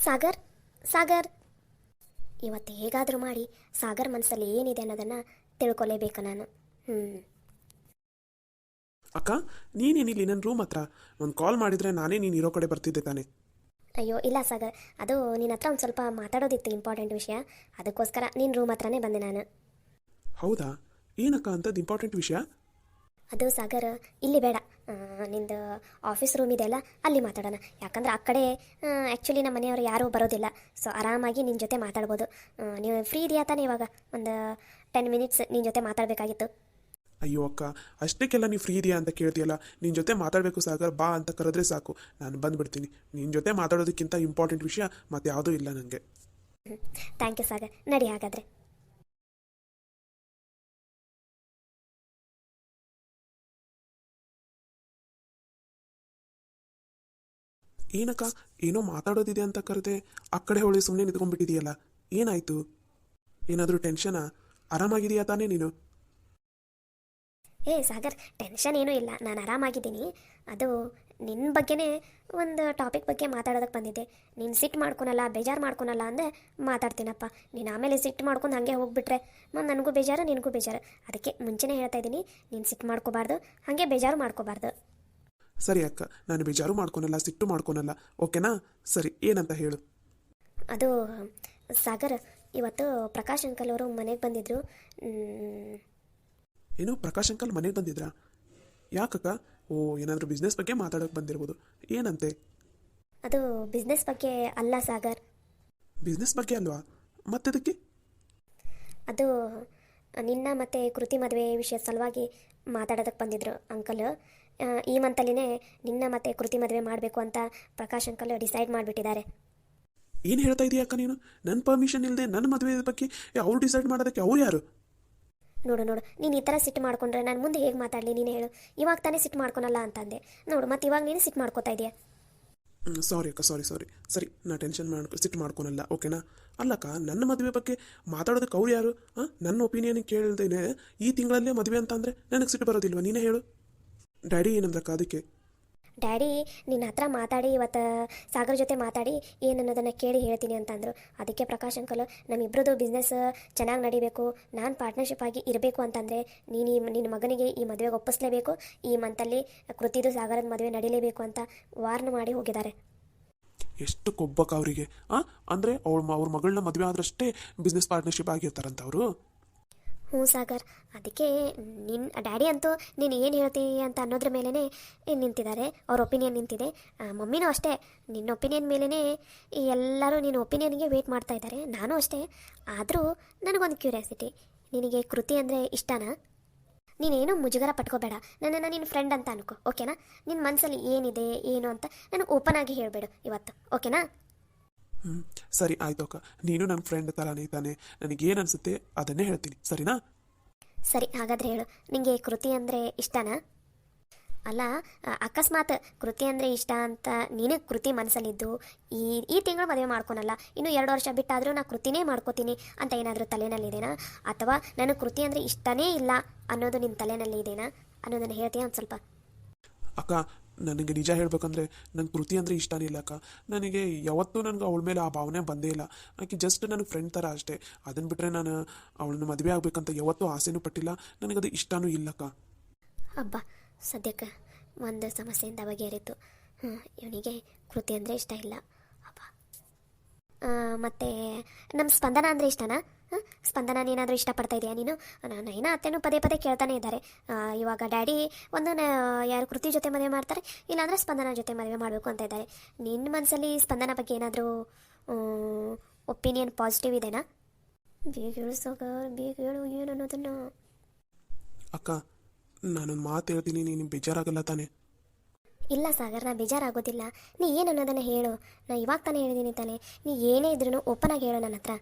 ಸಾಗರ್ ಸಾಗರ್ ಇವತ್ತು ಹೇಗಾದರೂ ಮಾಡಿ ಸಾಗರ್ ಮನಸ್ಸಲ್ಲಿ ಏನಿದೆ ಅನ್ನೋದನ್ನು ತಿಳ್ಕೊಲೇಬೇಕು ನಾನು. ಹ್ಞೂ. ಅಕ್ಕ, ನೀನೇನಿಲ್ಲಿ ನನ್ನ ರೂಮ್ ಹತ್ರ ಒಂದು ಕಾಲ್ ಮಾಡಿದರೆ ನಾನೇ ನೀನು ಇರೋ ಕಡೆ ಬರ್ತಿದ್ದೆ ತಾನೆ. ಅಯ್ಯೋ ಇಲ್ಲ ಸಾಗರ್, ಅದು ನಿನ್ನ ಹತ್ರ ಒಂದು ಸ್ವಲ್ಪ ಮಾತಾಡೋದಿತ್ತು, ಇಂಪಾರ್ಟೆಂಟ್ ವಿಷಯ. ಅದಕ್ಕೋಸ್ಕರ ನಿನ್ನ ರೂಮ್ ಹತ್ರನೇ ಬಂದೆ ನಾನು. ಹೌದಾ? ಏನಕ್ಕ ಅಂಥದ್ದು ಇಂಪಾರ್ಟೆಂಟ್ ವಿಷಯ? ಅದು ಸಾಗರ್, ಇಲ್ಲಿ ಬೇಡ, ನಿಂದು ಆಫೀಸ್ ರೂಮ್ ಇದೆಯಲ್ಲ ಅಲ್ಲಿ ಮಾತಾಡೋಣ. ಯಾಕಂದ್ರೆ ಆ ಕಡೆ ಆ್ಯಕ್ಚುಲಿ ನಮ್ಮ ಮನೆಯವರು ಯಾರೂ ಬರೋದಿಲ್ಲ. ಸೊ ಆರಾಮಾಗಿ ನಿನ್ನ ಜೊತೆ ಮಾತಾಡ್ಬೋದು. ನೀವು ಫ್ರೀ ಇದೆಯಾ ತಾನೇ ಇವಾಗ? ಒಂದು 10 ಮಿನಿಟ್ಸ್ ನಿನ್ನ ಜೊತೆ ಮಾತಾಡಬೇಕಾಗಿತ್ತು. ಅಯ್ಯೋ ಅಕ್ಕ, ಅಷ್ಟಕ್ಕೆಲ್ಲ ನೀವು ಫ್ರೀ ಇದೆಯಾ ಅಂತ ಕೇಳ್ತೀಯಲ್ಲ. ನಿನ್ನ ಜೊತೆ ಮಾತಾಡಬೇಕು ಸಾಗರ್, ಬಾ ಅಂತ ಕರೆದ್ರೆ ಸಾಕು, ನಾನು ಬಂದುಬಿಡ್ತೀನಿ. ನಿನ್ನ ಜೊತೆ ಮಾತಾಡೋದಕ್ಕಿಂತ ಇಂಪಾರ್ಟೆಂಟ್ ವಿಷಯ ಮತ್ತು ಯಾವುದೂ ಇಲ್ಲ ನನಗೆ. ಥ್ಯಾಂಕ್ ಯು ಸಾಗರ್, ನಡಿ ಹಾಗಾದರೆ. ಏನಕ್ಕ, ಏನೋ ಮಾತಾಡೋದಿದೆ ಅಂತ ಕರೆದೆ, ಆ ಕಡೆ ಹೊಳಿ ಸುಮ್ಮನೆ ನಿಂತ್ಕೊಂಡ್ಬಿಟ್ಟಿದೆಯಲ್ಲ, ಏನಾಯಿತು? ಏನಾದರೂ ಟೆನ್ಷನಾ? ಆರಾಮಾಗಿದೆಯಾ ತಾನೇ ನೀನು? ಏ ಸಾಗರ್, ಟೆನ್ಷನ್ ಏನೂ ಇಲ್ಲ, ನಾನು ಆರಾಮಾಗಿದ್ದೀನಿ. ಅದು ನಿನ್ನ ಬಗ್ಗೆನೇ ಒಂದು ಟಾಪಿಕ್ ಬಗ್ಗೆ ಮಾತಾಡೋದಕ್ಕೆ ಬಂದಿದ್ದೆ. ನೀನು ಸಿಟ್ಟು ಮಾಡ್ಕೊನಲ್ಲ, ಬೇಜಾರು ಮಾಡ್ಕೊನಲ್ಲ ಅಂದೆ ಮಾತಾಡ್ತೀನಪ್ಪ. ನೀನು ಆಮೇಲೆ ಸಿಟ್ಟು ಮಾಡ್ಕೊಂಡು ಹಾಗೆ ಹೋಗ್ಬಿಟ್ರೆ ನನಗೂ ಬೇಜಾರು, ನಿನಗೂ ಬೇಜಾರು. ಅದಕ್ಕೆ ಮುಂಚೆನೇ ಹೇಳ್ತಾ ಇದ್ದೀನಿ, ನೀನು ಸಿಟ್ಟು ಮಾಡ್ಕೋಬಾರ್ದು, ಹಾಗೆ ಬೇಜಾರು ಮಾಡ್ಕೋಬಾರ್ದು. ಸರಿ ಅಕ್ಕ, ನಾನು ಬೇಜಾರು ಮಾಡ್ಕೊನಲ್ಲ, ಸಿಟ್ಟು ಮಾಡ್ಕೊನಲ್ಲ, ಓಕೆನಾ? ಸರಿ, ಏನಂತ ಹೇಳು. ಅದು ಸಾಗರ್, ಇವತ್ತು ಪ್ರಕಾಶ್ ಅಂಕಲ್ ಅವರು ಮನೆಗೆ ಬಂದಿದ್ದರು. ಏನು, ಪ್ರಕಾಶ್ ಅಂಕಲ್ ಮನೆಗೆ ಬಂದಿದ್ರಾ? ಯಾಕಕ್ಕ? ಓ, ಏನಾದರೂ ಬಿಸ್ನೆಸ್ ಬಗ್ಗೆ ಮಾತಾಡೋಕೆ ಬಂದಿರ್ಬೋದು. ಏನಂತೆ? ಅದು ಬಿಸ್ನೆಸ್ ಬಗ್ಗೆ ಅಲ್ಲ ಸಾಗರ್. ಬಿಸ್ನೆಸ್ ಬಗ್ಗೆ ಅಲ್ವಾ? ಮತ್ತದಕ್ಕೆ? ಅದು ನಿನ್ನ ಮತ್ತು ಕೃತಿ ಮದುವೆ ವಿಷಯದ ಸಲುವಾಗಿ ಮಾತಾಡೋದಕ್ಕೆ ಬಂದಿದ್ದರು ಅಂಕಲ್. ಈ ಮಂತಲ್ಲಿನೇ ನಿನ್ನ ಮತ್ತು ಕೃತಿ ಮದುವೆ ಮಾಡಬೇಕು ಅಂತ ಪ್ರಕಾಶ್ ಅಂಕಲ್ ಡಿಸೈಡ್ ಮಾಡಿಬಿಟ್ಟಿದ್ದಾರೆ. ಏನು ಹೇಳ್ತಾ ಇದೀಯ ಅಕ್ಕ ನೀನು? ನನ್ನ ಪರ್ಮಿಷನ್ ಇಲ್ಲದೆ ನನ್ನ ಮದುವೆ ಬಗ್ಗೆ ಅವ್ರು ಡಿಸೈಡ್ ಮಾಡೋದಕ್ಕೆ ಅವ್ರು ಯಾರು? ನೋಡು ನೋಡು, ನೀನು ಈ ಥರ ಸಿಟ್ಟು ಮಾಡ್ಕೊಂಡ್ರೆ ನಾನು ಮುಂದೆ ಹೇಗೆ ಮಾತಾಡಲಿ? ನೀನು ಹೇಳು. ಇವಾಗ ತಾನೇ ಸಿಟ್ಟು ಮಾಡ್ಕೊನಲ್ಲ ಅಂತಂದೆ ನೋಡು, ಮತ್ತು ಇವಾಗ ನೀನು ಸಿಟ್ಟು ಮಾಡ್ಕೋತಾ ಇದೆಯಾ? ಸಾರಿ ಅಕ್ಕ, ಸಾರಿ ಸಾರಿ. ಸರಿ, ನಾ ಸಿಟ್ಟು ಮಾಡ್ಕೊನಲ್ಲ, ಓಕೆನಾ? ಅಲ್ಲಕ್ಕ, ನನ್ನ ಮದುವೆ ಬಗ್ಗೆ ಮಾತಾಡೋದಕ್ಕೆ ಅವ್ರು ಯಾರು? ನನ್ನ ಒಪಿನಿಯನ್ ಕೇಳ್ದೇನೆ ಈ ತಿಂಗಳಲ್ಲೇ ಮದುವೆ ಅಂತ ಅಂದರೆ ನನಗೆ ಸಿಟ್ಟು ಬರೋದಿಲ್ವ? ನೀನೇ ಹೇಳು. ಡ್ಯಾಡಿ ಏನಂದ್ರಕ್ಕ ಅದಕ್ಕೆ? ಡ್ಯಾಡಿ ನಿನ್ನ ಹತ್ರ ಮಾತಾಡಿ, ಇವತ್ತು ಸಾಗರ್ ಜೊತೆ ಮಾತಾಡಿ ಏನು ಅನ್ನೋದನ್ನು ಕೇಳಿ ಹೇಳ್ತೀನಿ ಅಂತಂದರು. ಅದಕ್ಕೆ ಪ್ರಕಾಶ್ ಅಂಕಲ್, ನಮ್ಮಿಬ್ಬರದು ಬಿಸ್ನೆಸ್ ಚೆನ್ನಾಗಿ ನಡಿಬೇಕು, ನಾನು ಪಾರ್ಟ್ನರ್ಶಿಪ್ ಆಗಿ ಇರಬೇಕು ಅಂತಂದರೆ ನಿನ್ನ ಮಗನಿಗೆ ಈ ಮದುವೆಗೆ ಒಪ್ಪಿಸ್ಲೇಬೇಕು, ಈ ಮಂತಲ್ಲಿ ಕೃತಿದು ಸಾಗರದ ಮದುವೆ ನಡೀಲೇಬೇಕು ಅಂತ ವಾರ್ನ್ ಮಾಡಿ ಹೋಗಿದ್ದಾರೆ. ಎಷ್ಟು ಕೊಬ್ಬಕ್ಕ ಅವರಿಗೆ? ಅಂದರೆ ಅವ್ರ ಮಗಳನ್ನ ಮದುವೆ ಆದ್ರಷ್ಟೇ ಬಿಸ್ನೆಸ್ ಪಾರ್ಟ್ನರ್ಶಿಪ್ ಆಗಿರ್ತಾರಂತ ಅವರು? ಹ್ಞೂ ಸಾಗರ್, ಅದಕ್ಕೆ ನಿನ್ನ ಡ್ಯಾಡಿ ಅಂತೂ ನೀನು ಏನು ಹೇಳ್ತೀವಿ ಅಂತ ಅನ್ನೋದ್ರ ಮೇಲೇ ನಿಂತಿದ್ದಾರೆ, ಅವ್ರ ಒಪಿನಿಯನ್ ನಿಂತಿದೆ. ಮಮ್ಮಿನೂ ಅಷ್ಟೇ, ನಿನ್ನ ಒಪಿನಿಯನ್ ಮೇಲೇ ಎಲ್ಲರೂ ನಿನ್ನ ಒಪಿನಿಯನ್ಗೆ ವೇಟ್ ಮಾಡ್ತಾ ಇದ್ದಾರೆ. ನಾನು ಅಷ್ಟೇ. ಆದರೂ ನನಗೊಂದು ಕ್ಯೂರಿಯಾಸಿಟಿ, ನಿನಗೆ ಕೃತಿ ಅಂದರೆ ಇಷ್ಟನಾ? ನೀನೇನು ಮುಜುಗರ ಪಟ್ಕೋಬೇಡ, ನನ್ನನ್ನು ನಿನ್ನ ಫ್ರೆಂಡ್ ಅಂತ ಅನ್ಕೋ, ಓಕೆನಾ? ನಿನ್ನ ಮನಸ್ಸಲ್ಲಿ ಏನಿದೆ ಏನು ಅಂತ ನನಗೆ ಓಪನ್ ಆಗಿ ಹೇಳಬೇಡು ಇವತ್ತು, ಓಕೆನಾ? ಸರಿ, ಆಯ್ತು ಅಕ್ಕ. ನೀನು ನನ್ನ ಫ್ರೆಂಡ್ ಥರನೇ ತಾನೆ, ನನಗೇನು ಅನಿಸುತ್ತೆ ಅದನ್ನೇ ಹೇಳ್ತೀನಿ, ಸರಿನಾ? ಸರಿ, ಹಾಗಾದರೆ ಹೇಳು, ನಿನಗೆ ಕೃತಿ ಅಂದರೆ ಇಷ್ಟನಾ? ಅಲ್ಲ, ಅಕಸ್ಮಾತ್ ಕೃತಿ ಅಂದರೆ ಇಷ್ಟ ಅಂತ ನಿನಗೆ ಕೃತಿ ಮನಸ್ಸಲ್ಲಿದ್ದು ಈ ತಿಂಗಳು ಮದುವೆ ಮಾಡ್ಕೊನಲ್ಲ, ಇನ್ನು 2 ವರ್ಷ ಬಿಟ್ಟಾದರೂ ನಾ ಕೃತಿನೇ ಮಾಡ್ಕೋತೀನಿ ಅಂತ ಏನಾದರೂ ತಲೆನಲ್ಲಿದೆನಾ? ಅಥವಾ ನನಗೆ ಕೃತಿ ಅಂದರೆ ಇಷ್ಟನೇ ಇಲ್ಲ ಅನ್ನೋದು ನಿನ್ನ ತಲೆನಲ್ಲಿ ಇದೆನಾ ಅನ್ನೋದನ್ನು ಹೇಳ್ತೀಯಾ ಒಂದು ಸ್ವಲ್ಪ? ಅಕ್ಕ, ನನಗೆ ನಿಜ ಹೇಳ್ಬೇಕಂದ್ರೆ ನಂಗೆ ಕೃತಿ ಅಂದರೆ ಇಷ್ಟನೇ ಇಲ್ಲ ಅಕ್ಕ. ನನಗೆ ಯಾವತ್ತೂ ನನಗೆ ಅವಳ ಮೇಲೆ ಆ ಭಾವನೆ ಬಂದೇ ಇಲ್ಲ. ಆಕೆ ಜಸ್ಟ್ ನನಗೆ ಫ್ರೆಂಡ್ ಥರ ಅಷ್ಟೇ. ಅದನ್ನು ಬಿಟ್ಟರೆ ನಾನು ಅವಳನ್ನ ಮದುವೆ ಆಗಬೇಕಂತ ಯಾವತ್ತೂ ಆಸೆನೂ ಪಟ್ಟಿಲ್ಲ, ನನಗದು ಇಷ್ಟನೂ ಇಲ್ಲಕ್ಕ. ಹಬ್ಬ, ಸದ್ಯಕ್ಕೆ ಒಂದು ಸಮಸ್ಯೆಯಿಂದ ಬಗೆಹರಿತು. ಇವನಿಗೆ ಕೃತಿ ಅಂದರೆ ಇಷ್ಟ ಇಲ್ಲ. ಹಬ್ಬ. ಮತ್ತು ನಮ್ಮ ಸ್ಪಂದನ ಅಂದರೆ ಇಷ್ಟನಾ? ಸ್ಪಂದನ ಏನಾದರೂ ಇಷ್ಟಪಡ್ತಾ ಇದೆಯಾ ನೀನು? ನೈನಾ ಅತ್ತೆನೂ ಪದೇ ಪದೇ ಕೇಳ್ತಾನೆ ಇದ್ದಾರೆ. ಇವಾಗ ಡ್ಯಾಡಿ ಯಾರು ಕೃತಿ ಜೊತೆ ಮದುವೆ ಮಾಡ್ತಾರೆ, ಇಲ್ಲಾಂದರೆ ಸ್ಪಂದನ ಜೊತೆ ಮದುವೆ ಮಾಡಬೇಕು ಅಂತ ಇದ್ದಾರೆ. ನಿನ್ನ ಮನಸ್ಸಲ್ಲಿ ಸ್ಪಂದನ ಬಗ್ಗೆ ಏನಾದರೂ ಒಪಿನಿಯನ್ ಪಾಸಿಟಿವ್ ಇದೆನಾ? ಬೇಗ ಹೇಳು ಸಾಗರ್, ಬೇಗ ಹೇಳು ಏನು ಅನ್ನೋದನ್ನು. ಅಕ್ಕ, ನಾನೊಂದು ಮಾತು ಹೇಳ್ತೀನಿ, ನೀನು ಬೇಜಾರಾಗಲ್ಲ ತಾನೆ? ಇಲ್ಲ ಸಾಗರ್, ನಾ ಬೇಜಾರಾಗೋದಿಲ್ಲ. ನೀ ಏನು ಅನ್ನೋದನ್ನು ಹೇಳು. ನಾ ಇವಾಗ ತಾನೇ ಹೇಳಿದ್ದೀನಿ ತಾನೆ, ನೀ ಏನೇ ಇದ್ರೂ ಓಪನ್ ಆಗಿ ಹೇಳು ನನ್ನ ಹತ್ರ.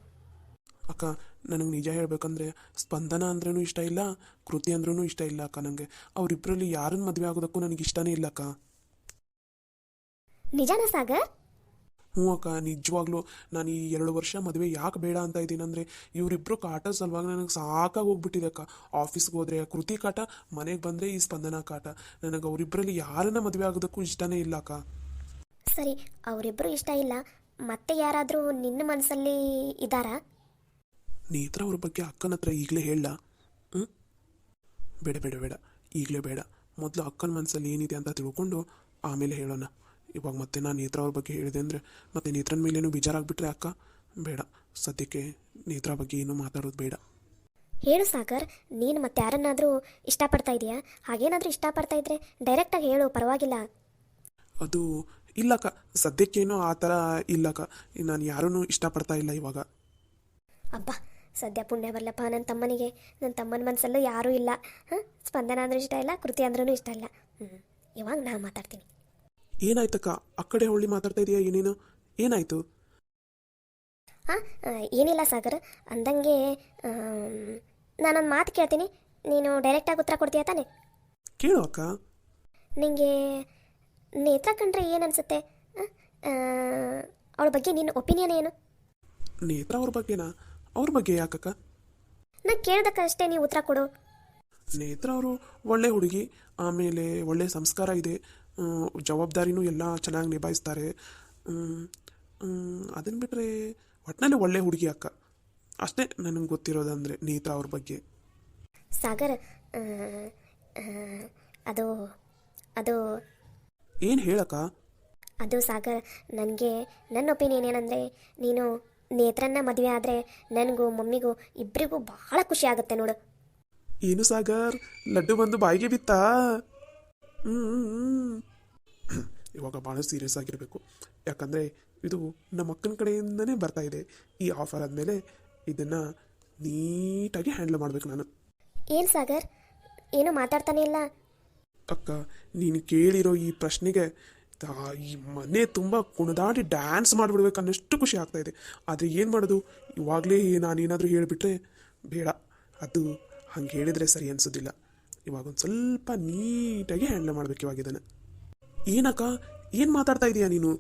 ಅಕ್ಕ, ನನಗೆ ನಿಜ ಹೇಳ್ಬೇಕಂದ್ರೆ ಸ್ಪಂದನ ಅಂದ್ರೂ ಇಷ್ಟ ಇಲ್ಲ, ಕೃತಿ ಅಂದ್ರೂ ಇಷ್ಟ ಇಲ್ಲ ಅಕ್ಕ. ನನಗೆ ಅವರಿಬ್ಬರಲ್ಲಿ ಯಾರನ್ನು ಮದುವೆ ಆಗೋದಕ್ಕೂ ನನಗೆ ಇಷ್ಟನೇ ಇಲ್ಲ ಅಕ್ಕ. ನಿಜಾನ ಸಾಗರ್? ಹ್ಞೂ ಅಕ್ಕ, ನಿಜವಾಗ್ಲೂ ನಾನು ಈ 2 ವರ್ಷ ಮದುವೆ ಯಾಕೆ ಬೇಡ ಅಂತ ಇದ್ದೀನಿ ಅಂದರೆ ಇವರಿಬ್ಬರು ಕಾಟ ಸಲುವಾಗಿ ನನಗೆ ಸಾಕಾಗಿ ಹೋಗ್ಬಿಟ್ಟಿದೆ ಅಕ್ಕ. ಆಫೀಸ್ಗೆ ಹೋದರೆ ಕೃತಿ ಕಾಟ, ಮನೆಗೆ ಬಂದರೆ ಈ ಸ್ಪಂದನ ಕಾಟ. ನನಗೆ ಅವರಿಬ್ಬರಲ್ಲಿ ಯಾರನ್ನ ಮದುವೆ ಆಗೋದಕ್ಕೂ ಇಷ್ಟನೇ ಇಲ್ಲ ಅಕ್ಕ. ಸರಿ, ಅವರಿಬ್ಬರು ಇಷ್ಟ ಇಲ್ಲ, ಮತ್ತೆ ಯಾರಾದರೂ ನಿನ್ನ ಮನಸ್ಸಲ್ಲಿ ಇದ್ದಾರಾ? ನೇತ್ರ ಅವ್ರ ಬಗ್ಗೆ ಅಕ್ಕನ ಹತ್ರ ಈಗಲೇ ಹೇಳ. ಹ್ಞೂ, ಬೇಡ ಬೇಡ ಬೇಡ, ಈಗಲೇ ಬೇಡ. ಮೊದಲು ಅಕ್ಕನ ಮನಸ್ಸಲ್ಲಿ ಏನಿದೆ ಅಂತ ತಿಳ್ಕೊಂಡು ಆಮೇಲೆ ಹೇಳೋಣ. ಇವಾಗ ಮತ್ತೆ ನಾನು ನೇತ್ರ ಅವ್ರ ಬಗ್ಗೆ ಹೇಳಿದೆ ಅಂದರೆ ಮತ್ತೆ ನೇತ್ರನ ಮೇಲೇನು ಬೇಜಾರಾಗ್ಬಿಟ್ರೆ ಅಕ್ಕ, ಬೇಡ. ಸದ್ಯಕ್ಕೆ ನೇತ್ರ ಬಗ್ಗೆ ಏನೂ ಮಾತಾಡೋದು ಬೇಡ. ಹೇಳು ಸಾಗರ್, ನೀನು ಮತ್ತೆ ಯಾರನ್ನಾದರೂ ಇಷ್ಟಪಡ್ತಾ ಇದೆಯಾ? ಹಾಗೇನಾದರೂ ಇಷ್ಟಪಡ್ತಾ ಇದ್ರೆ ಡೈರೆಕ್ಟಾಗಿ ಹೇಳು, ಪರವಾಗಿಲ್ಲ. ಅದು ಇಲ್ಲಕ್ಕ, ಸದ್ಯಕ್ಕೇನೋ ಆ ಥರ ಇಲ್ಲಕ್ಕ. ನಾನು ಯಾರನ್ನೂ ಇಷ್ಟಪಡ್ತಾ ಇಲ್ಲ ಇವಾಗ. ಅಬ್ಬಾ, ಸದ್ಯ ಪುಣ್ಯ ಬರಲಪ್ಪ ನನ್ನ ತಮ್ಮನಿಗೆ. ನನ್ನ ತಮ್ಮನ ಮನಸ್ಸಲ್ಲೂ ಯಾರೂ ಇಲ್ಲ. ಹಾಂ, ಸ್ಪಂದನ ಅಂದ್ರೂ ಇಷ್ಟ ಇಲ್ಲ, ಕೃತಿ ಅಂದ್ರೂ ಇಷ್ಟ ಇಲ್ಲ. ಇವಾಗ ನಾ ಮಾತಾಡ್ತೀನಿ. ಏನಾಯ್ತಕ್ಕ, ಆ ಕಡೆ ಹೊಳ್ಳಿ ಮಾತಾಡ್ತಾ ಇದೆಯಾ ಏನೇನು? ಏನಾಯಿತು? ಹಾಂ, ಏನಿಲ್ಲ ಸಾಗರ್. ಅಂದಂಗೆ ನಾನೊಂದು ಮಾತು ಕೇಳ್ತೀನಿ, ನೀನು ಡೈರೆಕ್ಟಾಗಿ ಉತ್ತರ ಕೊಡ್ತೀಯ ತಾನೆ? ಕೇಳು ಅಕ್ಕ. ನಿನಗೆ ನೇತ್ರ ಕಂಡ್ರೆ ಏನು ಅನಿಸುತ್ತೆ? ಅವಳ ಬಗ್ಗೆ ನಿನ್ನ ಒಪಿನಿಯನ್ ಏನು? ನೇತ್ರ ಅವ್ರ ಬಗ್ಗೆನಾ? ಅವ್ರ ಬಗ್ಗೆ ಯಾಕಕ್ಕ? ನಾನು ಕೇಳ್ದಕ್ಕಷ್ಟೇ ನೀವು ಉತ್ತರ ಕೊಡು. ನೇತ್ರ ಅವರು ಒಳ್ಳೆ ಹುಡುಗಿ, ಆಮೇಲೆ ಒಳ್ಳೆ ಸಂಸ್ಕಾರ ಇದೆ, ಜವಾಬ್ದಾರಿನೂ ಎಲ್ಲ ಚೆನ್ನಾಗಿ ನಿಭಾಯಿಸ್ತಾರೆ. ಅದನ್ನು ಬಿಟ್ಟರೆ ಒಟ್ಟಿನಲ್ಲಿ ಒಳ್ಳೆ ಹುಡುಗಿ ಅಕ್ಕ. ಅಷ್ಟೇ ನನಗೆ ಗೊತ್ತಿರೋದಂದರೆ ನೇತ್ರ ಅವ್ರ ಬಗ್ಗೆ. ಸಾಗರ್, ಅದು ಅದು ಏನು ಹೇಳಕ್ಕ? ಅದು ಸಾಗರ್, ನನಗೆ ನನ್ನ ಒಪಿನಿಯನ್ ಏನಂದರೆ, ನೀನು ನೇತ್ರನ್ನ ಮದುವೆ ಆದರೆ ನನಗೂ ಮಮ್ಮಿಗೂ ಇಬ್ಬರಿಗೂ ಭಾಳ ಖುಷಿ ಆಗುತ್ತೆ ನೋಡು. ಏನು ಸಾಗರ್, ಲಡ್ಡು ಬಂದು ಬಾಯಿಗೆ ಬಿತ್ತಾ? ಇವಾಗ ಭಾಳ ಸೀರಿಯಸ್ ಆಗಿರಬೇಕು, ಯಾಕಂದರೆ ಇದು ನಮ್ಮ ಅಕ್ಕನ ಕಡೆಯಿಂದನೇ ಬರ್ತಾ ಇದೆ ಈ ಆಫರ್. ಆದಮೇಲೆ ಇದನ್ನು ನೀಟಾಗಿ ಹ್ಯಾಂಡಲ್ ಮಾಡಬೇಕು ನಾನು. ಏನು ಸಾಗರ್, ಏನು ಮಾತಾಡ್ತಾನೆ ಇಲ್ಲ? ಅಕ್ಕ, ನೀನು ಕೇಳಿರೋ ಈ ಪ್ರಶ್ನೆಗೆ ಈ ಮನೆ ತುಂಬ ಕುಣಿದಾಡಿ ಡ್ಯಾನ್ಸ್ ಮಾಡಿಬಿಡ್ಬೇಕು ಅನ್ನೋಷ್ಟು ಖುಷಿ ಆಗ್ತಾ ಇದೆ. ಆದರೆ ಏನು ಮಾಡೋದು, ಇವಾಗಲೇ ನಾನೇನಾದರೂ ಹೇಳಿಬಿಟ್ರೆ ಬೇಡ, ಅದು ಹಂಗೆ ಹೇಳಿದರೆ ಸರಿ ಅನಿಸೋದಿಲ್ಲ. ಇವಾಗ ಒಂದು ಸ್ವಲ್ಪ ನೀಟಾಗಿ ಹ್ಯಾಂಡಲ್ ಮಾಡಬೇಕು ಇವಾಗ ಇದನ್ನು. ಏನಕ್ಕ, ಏನು ಮಾತಾಡ್ತಾ ಇದೀಯಾ ನೀನು?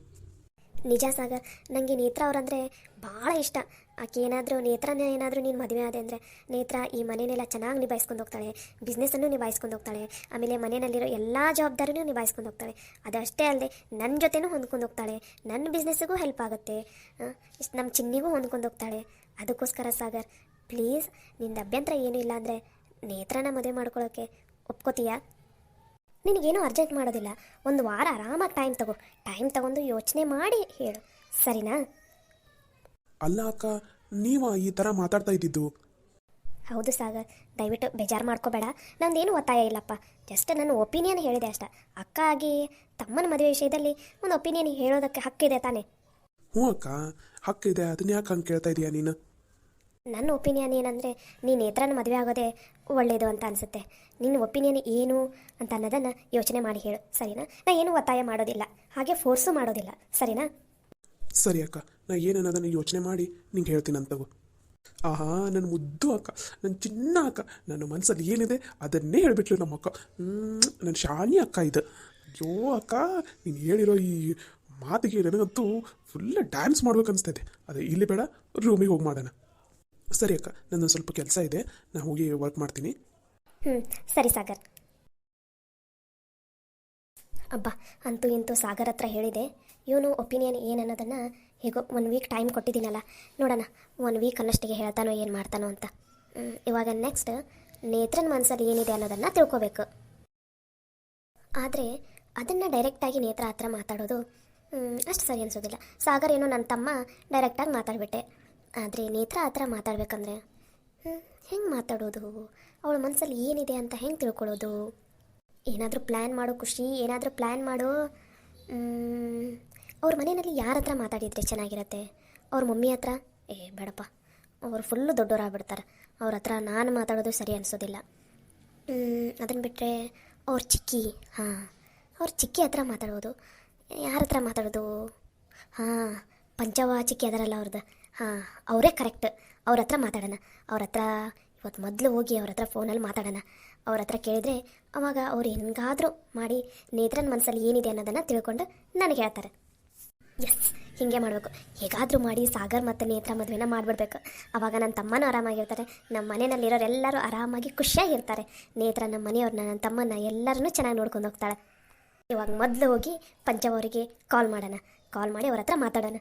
ನಿಜ ಸಾಗರ್, ನನಗೆ ನೇತ್ರ ಅವರಂದರೆ ಭಾಳ ಇಷ್ಟ. ಆಕೆ ಏನಾದರೂ ನೇತ್ರನ ಏನಾದರೂ ನೀನು ಮದುವೆ ಆದೆ ಅಂದರೆ ನೇತ್ರ ಈ ಮನೆಯನ್ನೆಲ್ಲ ಚೆನ್ನಾಗಿ ನಿಭಾಯಿಸ್ಕೊಂಡು ಹೋಗ್ತಾಳೆ, ಬಿಸ್ನೆಸ್ಸನ್ನು ನಿಭಾಯಿಸ್ಕೊಂಡು ಹೋಗ್ತಾಳೆ, ಆಮೇಲೆ ಮನೆಯಲ್ಲಿರೋ ಎಲ್ಲ ಜವಾಬ್ದಾರಿನೂ ನಿಭಾಯಿಸ್ಕೊಂಡು ಹೋಗ್ತಾಳೆ. ಅದಷ್ಟೇ ಅಲ್ಲದೆ ನನ್ನ ಜೊತೆನೂ ಹೊಂದ್ಕೊಂಡು ಹೋಗ್ತಾಳೆ, ನನ್ನ ಬಿಸ್ನೆಸ್ಸಿಗೂ ಹೆಲ್ಪ್ ಆಗುತ್ತೆ, ನಮ್ಮ ಚಿನ್ನಿಗೂ ಹೊಂದ್ಕೊಂಡು ಹೋಗ್ತಾಳೆ. ಅದಕ್ಕೋಸ್ಕರ ಸಾಗರ್, ಪ್ಲೀಸ್ ನಿಂದು ಅಭ್ಯಂತರ ಏನೂ ಇಲ್ಲ ಅಂದರೆ ನೇತ್ರನ ಮದುವೆ ಮಾಡ್ಕೊಳ್ಳೋಕ್ಕೆ ಒಪ್ಕೋತೀಯಾ? ನಿನಗೇನು ಅರ್ಜೆಂಟ್ ಮಾಡೋದಿಲ್ಲ, ಒಂದು ವಾರ ಆರಾಮಾಗಿ ಟೈಮ್ ತಗೊಂಡು ಯೋಚನೆ ಮಾಡಿ ಹೇಳು, ಸರಿನಾ? ಅಲ್ಲ ಅಕ್ಕ, ನೀವು ಈ ಥರ ಮಾತಾಡ್ತಾ ಇದ್ದಿದ್ದು? ಹೌದು ಸಾಗರ್, ದಯವಿಟ್ಟು ಬೇಜಾರು ಮಾಡ್ಕೋಬೇಡ. ನಂದೇನು ಒತ್ತಾಯ ಇಲ್ಲಪ್ಪ, ಜಸ್ಟ್ ನನ್ನ ಒಪಿನಿಯನ್ ಹೇಳಿದೆ ಅಷ್ಟೆ. ಅಕ್ಕ ಆಗಿ ತಮ್ಮನ ಮದುವೆ ವಿಷಯದಲ್ಲಿ ಒಂದು ಒಪಿನಿಯನ್ ಹೇಳೋದಕ್ಕೆ ಹಕ್ಕಿದೆ ತಾನೆ? ಹ್ಞೂ ಅಕ್ಕ, ಹಕ್ಕಿದೆ. ಅದನ್ನ ಯಾಕೆ ಹಂಗೆ ಕೇಳ್ತಾ ಇದೀಯಾ ನೀನು? ನನ್ನ ಒಪಿನಿಯನ್ ಏನಂದರೆ, ನೀನು ನೇತ್ರನ ಮದುವೆ ಆಗೋದೇ ಒಳ್ಳೆಯದು ಅಂತ ಅನಿಸುತ್ತೆ. ನಿನ್ನ ಒಪಿನಿಯನ್ ಏನು ಅಂತ ಅನ್ನೋದನ್ನು ಯೋಚನೆ ಮಾಡಿ ಹೇಳು, ಸರಿನಾ? ನಾ ಏನು ಒತ್ತಾಯ ಮಾಡೋದಿಲ್ಲ, ಹಾಗೆ ಫೋರ್ಸು ಮಾಡೋದಿಲ್ಲ, ಸರಿನಾ? ಸರಿ ಅಕ್ಕ, ನಾ ಏನನ್ನೋದನ್ನು ಯೋಚನೆ ಮಾಡಿ ನಿಂಗೆ ಹೇಳ್ತೀನಿ ಅಂತಗೋ. ಆಹಾ, ನನ್ನ ಮುದ್ದು ಅಕ್ಕ, ನನ್ನ ಚಿನ್ನ ಅಕ್ಕ, ನನ್ನ ಮನಸ್ಸಲ್ಲಿ ಏನಿದೆ ಅದನ್ನೇ ಹೇಳಿಬಿಟ್ಲು ನಮ್ಮ ಅಕ್ಕ. ನನ್ನ ಶಾನಿ ಅಕ್ಕ ಇದು. ಅಯ್ಯೋ ಅಕ್ಕ, ನೀನು ಹೇಳಿರೋ ಈ ಮಾತಿಗೆ ನನಗಂತೂ ಫುಲ್ಲ ಡ್ಯಾನ್ಸ್ ಮಾಡ್ಬೇಕು ಅನಿಸ್ತಾ ಇದೆ. ಅದೇ ಇಲ್ಲಿ ಬೇಡ, ರೂಮಿಗೆ ಹೋಗಿ ಮಾಡೋಣ. ಸರಿ ಅಕ್ಕ, ನನ್ನೊಂದು ಸ್ವಲ್ಪ ಕೆಲಸ ಇದೆ, ನಾನು ಹೋಗಿ ವರ್ಕ್ ಮಾಡ್ತೀನಿ. ಸರಿ ಸಾಗರ್. ಅಬ್ಬಾ, ಅಂತೂ ಇಂತೂ ಸಾಗರ್ ಹತ್ರ ಹೇಳಿದೆ. ಇವನು ಒಪಿನಿಯನ್ ಏನು ಅನ್ನೋದನ್ನು ಹೇಗೋ 1 ವೀಕ್ ಟೈಮ್ ಕೊಟ್ಟಿದ್ದೀನಲ್ಲ, ನೋಡೋಣ 1 ವೀಕ್ ಅನ್ನಷ್ಟಿಗೆ ಹೇಳ್ತಾನೋ ಏನು ಮಾಡ್ತಾನೋ ಅಂತ. ಇವಾಗ ನೆಕ್ಸ್ಟ್ ನೇತ್ರನ ಮನಸ್ಸಲ್ಲಿ ಏನಿದೆ ಅನ್ನೋದನ್ನು ತಿಳ್ಕೊಬೇಕು. ಆದರೆ ಅದನ್ನು ಡೈರೆಕ್ಟಾಗಿ ನೇತ್ರ ಹತ್ರ ಮಾತಾಡೋದು ಅಷ್ಟು ಸರಿ ಅನಿಸೋದಿಲ್ಲ. ಸಾಗರ್ ಏನೋ ನನ್ನ ತಮ್ಮ, ಡೈರೆಕ್ಟಾಗಿ ಮಾತಾಡಿಬಿಟ್ಟೆ. ಆದರೆ ನೇತ್ರ ಹತ್ರ ಮಾತಾಡಬೇಕಂದ್ರೆ ಹೆಂಗೆ ಮಾತಾಡೋದು, ಅವಳ ಮನಸ್ಸಲ್ಲಿ ಏನಿದೆ ಅಂತ ಹೆಂಗೆ ತಿಳ್ಕೊಳ್ಳೋದು? ಏನಾದರೂ ಪ್ಲ್ಯಾನ್ ಮಾಡೋ ಖುಷಿ, ಏನಾದರೂ ಪ್ಲ್ಯಾನ್ ಮಾಡೋ. ಅವ್ರ ಮನೆಯಲ್ಲಿ ಯಾರ ಹತ್ರ ಮಾತಾಡಿದರೆ ಚೆನ್ನಾಗಿರತ್ತೆ? ಅವ್ರ ಮಮ್ಮಿ ಹತ್ರ? ಬೇಡಪ್ಪ, ಅವರು ಫುಲ್ಲು ದೊಡ್ಡವರಾಗ್ಬಿಡ್ತಾರೆ. ಅವ್ರ ಹತ್ರ ನಾನು ಮಾತಾಡೋದು ಸರಿ ಅನಿಸೋದಿಲ್ಲ. ಅದನ್ನು ಬಿಟ್ಟರೆ ಅವ್ರ ಚಿಕ್ಕಿ, ಅವ್ರ ಚಿಕ್ಕಿ ಹತ್ರ ಮಾತಾಡೋದು. ಯಾರ ಹತ್ರ ಮಾತಾಡೋದು? ಪಂಚವ ಚಿಕ್ಕಿ ಅದರಲ್ಲ ಅವ್ರದ್ದು, ಅವರೇ ಕರೆಕ್ಟ್. ಅವ್ರ ಹತ್ರ ಮಾತಾಡೋಣ. ಅವ್ರ ಹತ್ರ ಇವತ್ತು ಮೊದಲು ಹೋಗಿ ಅವ್ರ ಹತ್ರ ಫೋನಲ್ಲಿ ಮಾತಾಡೋಣ. ಅವ್ರ ಹತ್ರ ಕೇಳಿದ್ರೆ ಅವಾಗ ಅವ್ರು ಹೆಂಗಾದರೂ ಮಾಡಿ ನೇತ್ರನ ಮನಸ್ಸಲ್ಲಿ ಏನಿದೆ ಅನ್ನೋದನ್ನು ತಿಳ್ಕೊಂಡು ನನಗೆ ಹೇಳ್ತಾರೆ. ಎಸ್, ಹೀಗೆ ಮಾಡಬೇಕು. ಹೇಗಾದರೂ ಮಾಡಿ ಸಾಗರ್ ಮತ್ತು ನೇತ್ರ ಮದುವೆನ ಮಾಡಿಬಿಡ್ಬೇಕು. ಆವಾಗ ನನ್ನ ತಮ್ಮನೂ ಆರಾಮಾಗಿರ್ತಾರೆ, ನಮ್ಮ ಮನೆಯಲ್ಲಿರೋರೆಲ್ಲರೂ ಆರಾಮಾಗಿ ಖುಷಿಯಾಗಿರ್ತಾರೆ. ನೇತ್ರ ನಮ್ಮ ಮನೆಯವ್ರನ್ನ, ನನ್ನ ತಮ್ಮನ್ನ ಎಲ್ಲರನ್ನೂ ಚೆನ್ನಾಗಿ ನೋಡ್ಕೊಂಡು ಹೋಗ್ತಾಳೆ. ಇವಾಗ ಮೊದಲು ಹೋಗಿ ಪಂಚವರಿಗೆ ಕಾಲ್ ಮಾಡೋಣ. ಕಾಲ್ ಮಾಡಿ ಅವ್ರ ಹತ್ರ ಮಾತಾಡೋಣ.